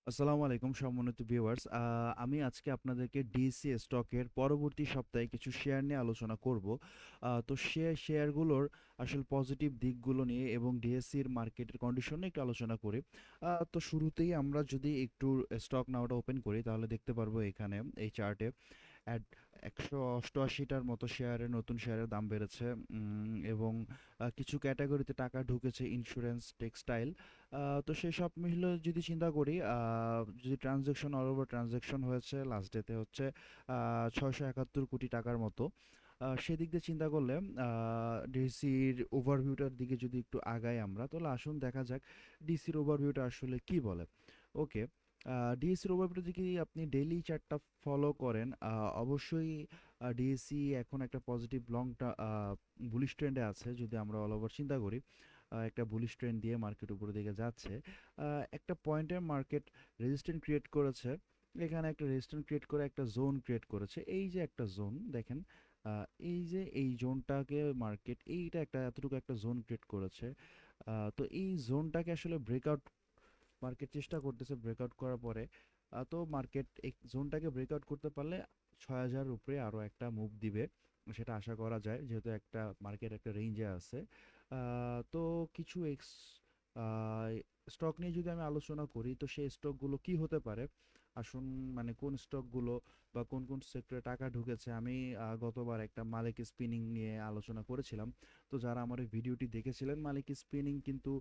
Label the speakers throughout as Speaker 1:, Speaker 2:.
Speaker 1: আসসালামু আলাইকুম সম্মানিত ভিউয়ার্স। আমি আজকে আপনাদেরকে ডিএসসি স্টকের পরবর্তী সপ্তাহে কিছু শেয়ার নিয়ে আলোচনা করব। তো শেয়ারগুলোর আসলে পজিটিভ দিকগুলো নিয়ে এবং ডিএসসির মার্কেটের কন্ডিশন নিয়ে একটু আলোচনা করি। তো শুরুতেই আমরা যদি একটু স্টক নাওটা ওপেন করি তাহলে দেখতে পারবো এখানে এই চার্টে অ্যাট 188টার মতো নতুন শেয়ারের দাম বেড়েছে। এবং কিছু ক্যাটাগরিতে টাকা ঢুকেছে, ইন্স্যুরেন্স, টেক্সটাইল। তো সেসব মিলে যদি চিন্তা করি, যদি ট্রানজ্যাকশন অল ওভার ট্রানজ্যাকশন হয়েছে লাস্ট ডেতে হচ্ছে 671 কোটি টাকার মতো। সেদিক দিয়ে চিন্তা করলে ডিসির ওভারভিউটার দিকে যদি একটু আগাই আমরা, তাহলে আসুন দেখা যাক ডিসির ওভারভিউটা আসলে কি বলে। ওকে, ডিএসসির ওভারভিউ যদি আপনি ডেইলি চার্টটা ফলো করেন, অবশ্যই ডিএসসি এখন একটা পজিটিভ বুলিশ ট্রেন্ডে আছে। যদি আমরা অল ওভার চিন্তা করি, একটা বুলিশ ট্রেন্ড দিয়ে মার্কেট উপরের দিকে যাচ্ছে। একটা পয়েন্টে মার্কেট রেজিস্ট্যান্স ক্রিয়েট করেছে, এখানে একটা রেজিস্ট্যান্স ক্রিয়েট করে একটা জোন ক্রিয়েট করেছে। এই যে একটা জোন দেখেন, এই যে এই জোনটাকে মার্কেট এইটা একটা এতটুকু একটা জোন ক্রিয়েট করেছে। তো এই জোনটাকে আসলে ব্রেকআউট মার্কেট চেষ্টা করতেছে ব্রেকআউট করার পরে। তো মার্কেট এই জোনটাকে ব্রেকআউট করতে পারলে 6,000 উপরে আরও একটা মুভ দিবে, সেটা আশা করা যায়, যেহেতু একটা মার্কেট একটা রেঞ্জে আছে। তো কিছু স্টক নিয়ে যদি আমি আলোচনা করি, তো সেই স্টকগুলো কি হতে পারে আসুন, মানে কোন স্টকগুলো বা কোন কোন সেক্টরে টাকা ঢুকেছে। আমি গতবার একটা মালিক স্পিনিং নিয়ে আলোচনা করেছিলাম। তো যারা আমার এই ভিডিওটি দেখেছিলেন, মালিক স্পিনিং কিন্তু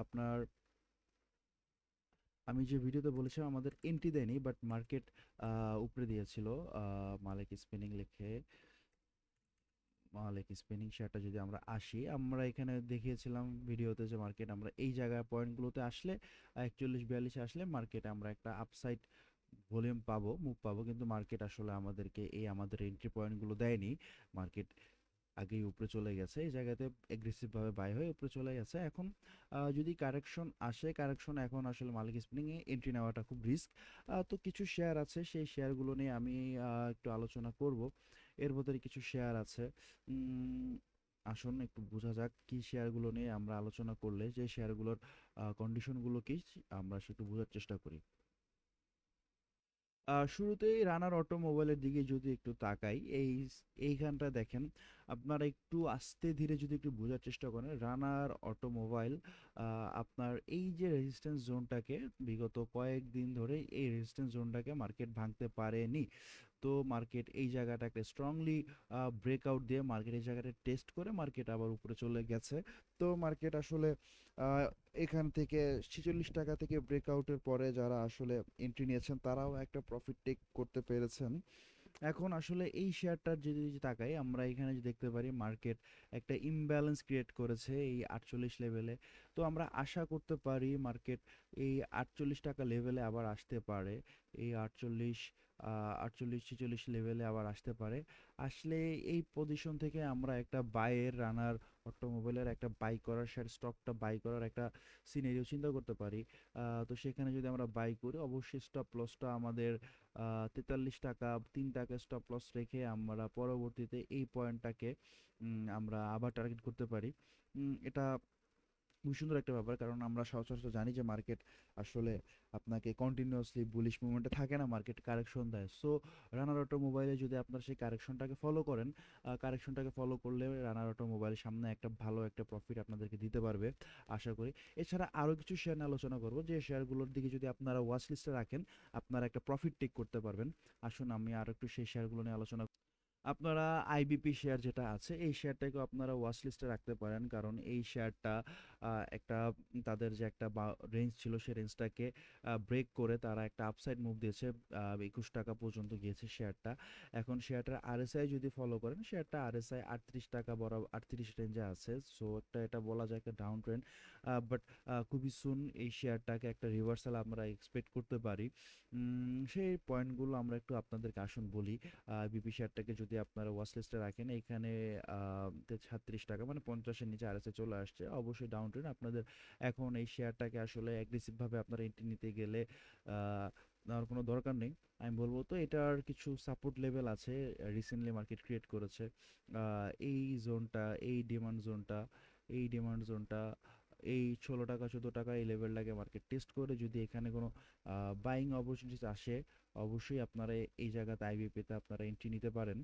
Speaker 1: আপনার, আমি যে ভিডিওতে বলেছিলাম আমাদের এন্ট্রি দেয়নি, বাট মার্কেট উপরে দিয়েছিল। মালিক স্পিনিং লিখে, মালিক স্পিনিং শেয়ারটা যদি আমরা আসি, আমরা এখানে দেখিয়েছিলাম ভিডিওতে যে মার্কেট আমরা এই জায়গায় পয়েন্টগুলোতে আসলে 41-42 আসলে মার্কেট আমরা একটা আপসাইড ভলিউম পাবো, মুভ পাবো। কিন্তু মার্কেট আসলে আমাদেরকে এই আমাদের এন্ট্রি পয়েন্টগুলো দেয়নি। মার্কেট আগেই উপরে চলে গেছে, এই জায়গাতে এগ্রেসিভ ভাবে বাই হয়ে উপরে চলে গেছে। এখন যদি কারেকশন আসে, কারেকশন এখন আসলে মালিক স্পিনিং এ এন্ট্রি নেওয়াটা খুব রিস্ক। তো কিছু শেয়ার আছে, সেই শেয়ারগুলো নিয়ে আমি একটু আলোচনা করব। এর ভেতরে কিছু শেয়ার আছে। উম, আসুন একটু বোঝা যাক কি শেয়ারগুলো নিয়ে আমরা আলোচনা করলে যে শেয়ারগুলোর কন্ডিশনগুলো কি আমরা সেটা বোঝার চেষ্টা করি। শুরুতেই রানার অটোমোবাইলের দিকে যদি একটু তাকাই, এইখানটা দেখেন, আপনারা একটু আস্তে ধীরে যদি একটু বোঝার চেষ্টা করেন, রানার অটোমোবাইল আপনার এই যে রেজিস্ট্যান্স জোনটাকে বিগত কয়েকদিন ধরে এই রেজিস্ট্যান্স জোনটাকে মার্কেট ভাঙতে পারেনি। তো মার্কেট এই জায়গাটাকে স্ট্রংলি ব্রেকআউট দিয়ে মার্কেট এই জায়গাটা টেস্ট করে মার্কেট আবার উপরে চলে গেছে। তো মার্কেট আসলে আহ, এখান থেকে 46 টাকা থেকে ব্রেকআউটের পরে যারা আসলে এন্ট্রি নিয়েছেন তারাও একটা প্রফিট টেক করতে পেরেছেন। এখন আসলে এই শেয়ারটার যদি তাকাই, আমরা এখানে যে দেখতে পারি মার্কেট একটা ইমব্যালেন্স ক্রিয়েট করেছে এই 48 লেভেলে। তো আমরা আশা করতে পারি মার্কেট এই 48 টাকা লেভেলে আবার আসতে পারে। এই 48 46 লেভেলে আবার আসতে পারে। আসলে এই পজিশন থেকে আমরা একটা বাইয়ের রানার অটোমোবাইলের একটা বাই করার শেয়ার স্টকটা বাই করার একটা সিনারিও চিন্তা করতে পারি। তো সেখানে যদি আমরা বাই করি, অবশ্যই স্টপ লসটা আমাদের 43 টাকা, 3 টাকা স্টপ লস রেখে আমরা পরবর্তীতে এই পয়েন্টটাকে আমরা আবার টার্গেট করতে পারি। এটা খুবই সুন্দর একটা ব্যাপার, কারণ আমরা সচরাচর জানি যে মার্কেট আসলে আপনাকে কন্টিনিউয়াসলি বুলিশ মুভমেন্টে থাকে না, মার্কেট কারেকশন দেয়। সো রানার অটোমোবাইলে যদি আপনারা সেই কারেকশনটাকে ফলো করেন, কারেকশনটাকে ফলো করলে রানার অটোমোবাইল সামনে একটা ভালো একটা প্রফিট আপনাদেরকে দিতে পারবে আশা করি। এছাড়া আরও কিছু শেয়ার নিয়ে আলোচনা করব, যে শেয়ারগুলোর দিকে যদি আপনারা ওয়াচ লিস্টে রাখেন আপনারা একটা প্রফিট টেক করতে পারবেন। আসুন আমি আর একটু সেই শেয়ারগুলো নিয়ে আলোচনা। আপনারা আইবিপি শেয়ার যেটা আছে এই শেয়ারটাকেও আপনারা ওয়াচ লিস্টে রাখতে পারেন, কারণ এই শেয়ারটা একটা তাদের যে একটা রেঞ্জ ছিল সেই রেঞ্জটাকে ব্রেক করে তারা একটা আপসাইড মুভ দিয়েছে। 21 টাকা পর্যন্ত গিয়েছে শেয়ারটা। এখন শেয়ারটার আরএসআই যদি ফলো করেন, শেয়ারটা আরএসআই 38 টাকা বরাবর 38 রেঞ্জে আছে। সো একটা এটা বলা যায় একটা ডাউন ট্রেন্ড। বাট খুবই সুন এই শেয়ারটাকে একটা রিভার্সাল আমরা এক্সপেক্ট করতে পারি। সেই পয়েন্টগুলো আমরা একটু আপনাদেরকে আসুন বলি। বিপি শেয়ারটাকে যদি আপনারা ওয়াচ লিস্টে রাখেন, এখানে 36 টাকা মানে 50-এর নিচে আরএসআই চলে আসছে, অবশ্যই ডাউন ট্রেন্ড আপনাদের। এখন এই শেয়ারটাকে আসলে অ্যাগ্রেসিভ ভাবে আপনারা এন্ট্রি নিতে গেলে নেওয়ার কোনো দরকার নেই আমি বলবো। তো এটার কিছু সাপোর্ট লেভেল আছে রিসেন্টলি মার্কেট ক্রিয়েট করেছে। এই জোনটা, এই ডিমান্ড জোনটা, এই ডিমান্ড জোনটা, এই 16 টাকা 14 টাকা এই লেভেলটাকে মার্কেট টেস্ট করে যদি এখানে কোনো বাইং অপরচুনিটিস আসে, অবশ্যই আপনারা এই জায়গাতে আইবিপিতে আপনারা এন্ট্রি নিতে পারেন।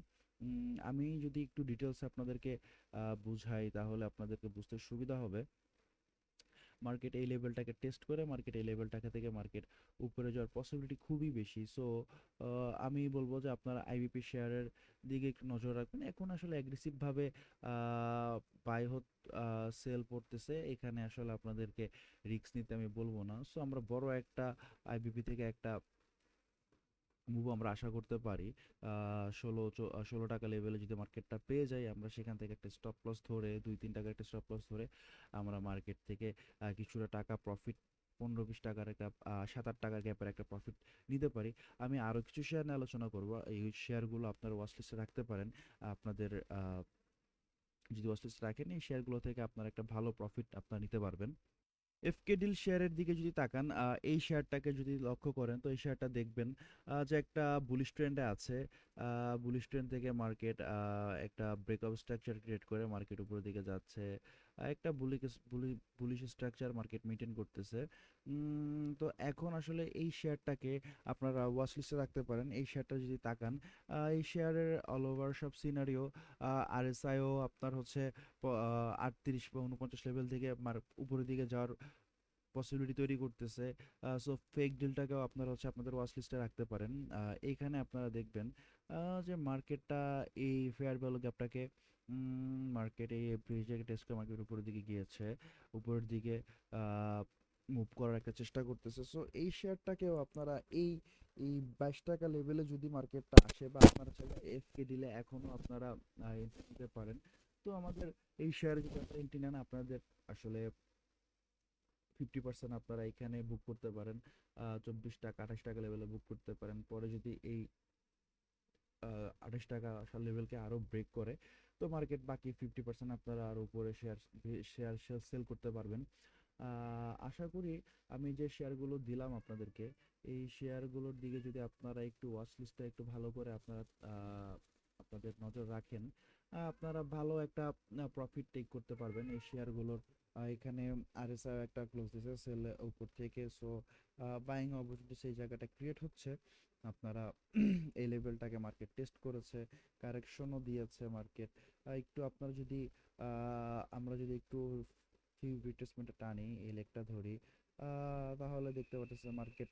Speaker 1: আমি যদি একটু ডিটেলস আপনাদেরকে বুঝাই তাহলে আপনাদেরকে বুঝতে সুবিধা হবে। মার্কেট এই লেভেলটাকে টেস্ট করে মার্কেট এই লেভেলটাকে থেকে মার্কেট উপরে যাওয়ার পসিবিলিটি খুবই বেশি। সো আমি বলবো যে আপনারা আইবিপি শেয়ারের দিকে একটু নজর রাখবেন। এখন আসলে অ্যাগ্রেসিভভাবে বাই সেল পড়তেছে, এখানে আসলে আপনাদেরকে রিস্ক নিতে আমি বলবো না। সো আমরা বড় একটা আইবিপি থেকে একটা মুভ আমরা আশা করতে পারি। 16 টাকা লেভেলে যদি মার্কেটটা পেয়ে যাই, আমরা সেখান থেকে একটা স্টপ লস ধরে 2-3 টাকা একটা স্টপ লস ধরে আমরা মার্কেট থেকে কিছুটা টাকা প্রফিট, 15-20 টাকার একটা 7-8 টাকার গ্যাপের একটা প্রফিট নিতে পারি। আমি আরও কিছু শেয়ার নিয়ে আলোচনা করব, এই শেয়ারগুলো আপনার ওয়াচ লিস্টে রাখতে পারেন। আপনাদের যদি ওয়াচ লিস্টে রাখেন এই শেয়ারগুলো থেকে আপনার একটা ভালো প্রফিট আপনারা নিতে পারবেন। এফকে ডিল শেয়ারের দিকে যদি তাকান, এই শেয়ারটাকে যদি লক্ষ্য করেন তো এই শেয়ারটা দেখবেন যে একটা বুলিশ ট্রেন্ডে আছে। বুলিশ ট্রেন্ড থেকে মার্কেট একটা ব্রেকআপ স্ট্রাকচার ক্রিয়েট করে মার্কেট উপরের দিকে যাচ্ছে। একটা বুলিশ স্ট্রাকচার মার্কেট মেনটেন করতেছে। তো এখন আসলে এই শেয়ারটাকে আপনারা ওয়াচ লিস্টে রাখতে পারেন। এই শেয়ারটা যদি তাকান, এই শেয়ারের অল ওভার সব সিনারিও, আরএসআইও আপনার হচ্ছে 38 বা 49 লেভেল থেকে উপরের দিকে যাওয়ার পসিবিলিটি তৈরি করতেছে। সো ফেক ডিলটাকেও আপনারা হচ্ছে আপনাদের ওয়াচ লিস্টে রাখতে পারেন। এইখানে আপনারা দেখবেন যে মার্কেটটা এই ফেয়ার ভ্যালু গ্যাপটাকে মার্কেট এই ব্রিজটাকে টেস্ট করে মার্কেট উপরের দিকে গিয়েছে, উপরের দিকে মুভ করার একটা চেষ্টা করতেছে। সো এই শেয়ারটাকেও আপনারা এই এই 22 টাকা লেভেলে যদি মার্কেটটা আসে বা আপনারা চাইলে এফকে দিলে এখনো আপনারা এন্ট্রি নিতে পারেন। তো আমাদের এই শেয়ারে যদি আপনারা এন্ট্রি নেন, আপনাদের আসলে 50% আপনারা এখানে বুক করতে পারেন। 24 টাকা 28 টাকা লেভেলে বুক করতে পারেন। পরে যদি এই 28 টাকা লেভেলকে আরো ব্রেক করে তো মার্কেট বাকি 50% আপনারা আরো উপরে শেয়ার সেল করতে পারবেন। আশা করি আমি যে শেয়ারগুলো দিলাম আপনাদেরকে, এই শেয়ারগুলোর দিকে যদি আপনারা একটু ওয়াচ লিস্টটা একটু ভালো করে আপনারা আপনাদের নজর রাখেন, আপনারা ভালো একটা প্রফিট টেক করতে পারবেন এই শেয়ারগুলোর। এখানে আরএসআই একটা ক্লোজ দিয়েছে সেল উপর থেকে। সো বাইং অপরচুনিটি সেই জায়গাটা ক্রিয়েট হচ্ছে। আপনারা এই লেভেলটাকে মার্কেট টেস্ট করেছে, কারেকশনও দিয়েছে মার্কেট। একটু আপনারা যদি আমরা যদি একটু ফিউ রিট্রেসমেন্টে টানি, এই লেগটা ধরি, তাহলে দেখতে পাচ্ছেন মার্কেট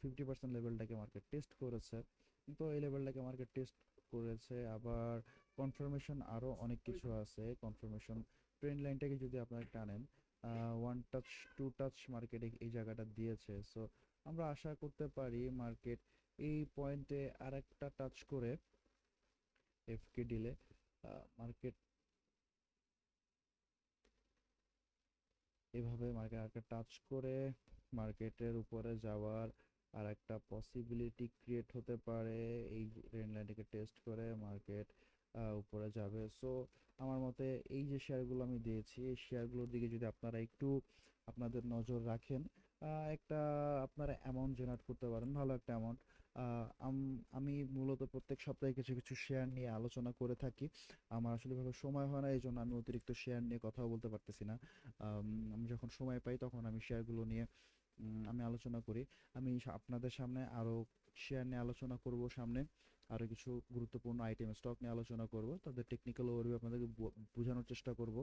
Speaker 1: 50% লেভেলটাকে মার্কেট টেস্ট করেছে। তো এই লেভেলটাকে মার্কেট টেস্ট করেছে, আবার কনফার্মেশন আরও অনেক কিছু আছে। কনফার্মেশন ট্রেন্ড লাইনটাকে যদি আপনারা টানেন, one touch two touch market এই জায়গাটা দিয়েছে। সো আমরা আশা করতে পারি মার্কেট এই পয়েন্টে আর একটা টাচ করে এফকে ডিলে মার্কেট এভাবে মার্কেট আরেকটা টাচ করে মার্কেটের উপরে যাওয়ার আর একটা পসিবিলিটি ক্রিয়েট হতে পারে। এই ট্রেন্ড লাইনটাকে টেস্ট করে মার্কেট উপরে যাবে। সো আমার মতে এই যে শেয়ারগুলো আমি দিয়েছি এই শেয়ারগুলোর দিকে যদি আপনারা একটু আপনাদের নজর রাখেন, একটা আপনারা অ্যামাউন্ট জেনারেট করতে পারেন, ভালো একটা অ্যামাউন্ট। আমি মূলত প্রত্যেক সপ্তাহে কিছু কিছু শেয়ার নিয়ে আলোচনা করে থাকি। আমার আসলে ভাবে সময় হয় না, এই জন্য আমি অতিরিক্ত শেয়ার নিয়ে কথা বলতে পারতেছি না। আমি যখন সময় পাই তখন আমি শেয়ারগুলো নিয়ে আমি আলোচনা করি। আমি আপনাদের সামনে আরও শেয়ার নিয়ে আলোচনা করব সামনে। আরও কিছু গুরুত্বপূর্ণ আইটেম স্টক নিয়ে আলোচনা করব, তাদের টেকনিক্যাল ওভারভিউ আপনাদেরকে বোঝানোর চেষ্টা করব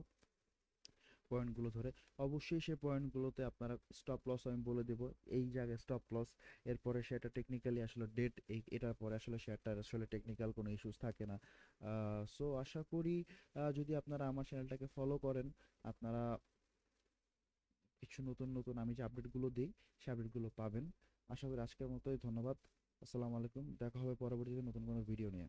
Speaker 1: পয়েন্টগুলো ধরে। অবশ্যই সেই পয়েন্টগুলোতে আপনারা স্টপ লস আমি বলে দেব, এই জায়গায় স্টপ লস। এরপরে সেটা টেকনিক্যালি আসলে ডেট, এটার পরে আসলে শেয়ারটার আসলে টেকনিক্যাল কোনো ইস্যুস থাকে না। সো আশা করি যদি আপনারা আমার চ্যানেলটাকে ফলো করেন, আপনারা কিছু নতুন নতুন আমি যে আপডেটগুলো দিই সেই আপডেটগুলো পাবেন। আশা করি আজকের মতোই ধন্যবাদ। আসসালামু আলাইকুম, দেখা হবে পরবর্তীতে নতুন কোনো ভিডিও নিয়ে।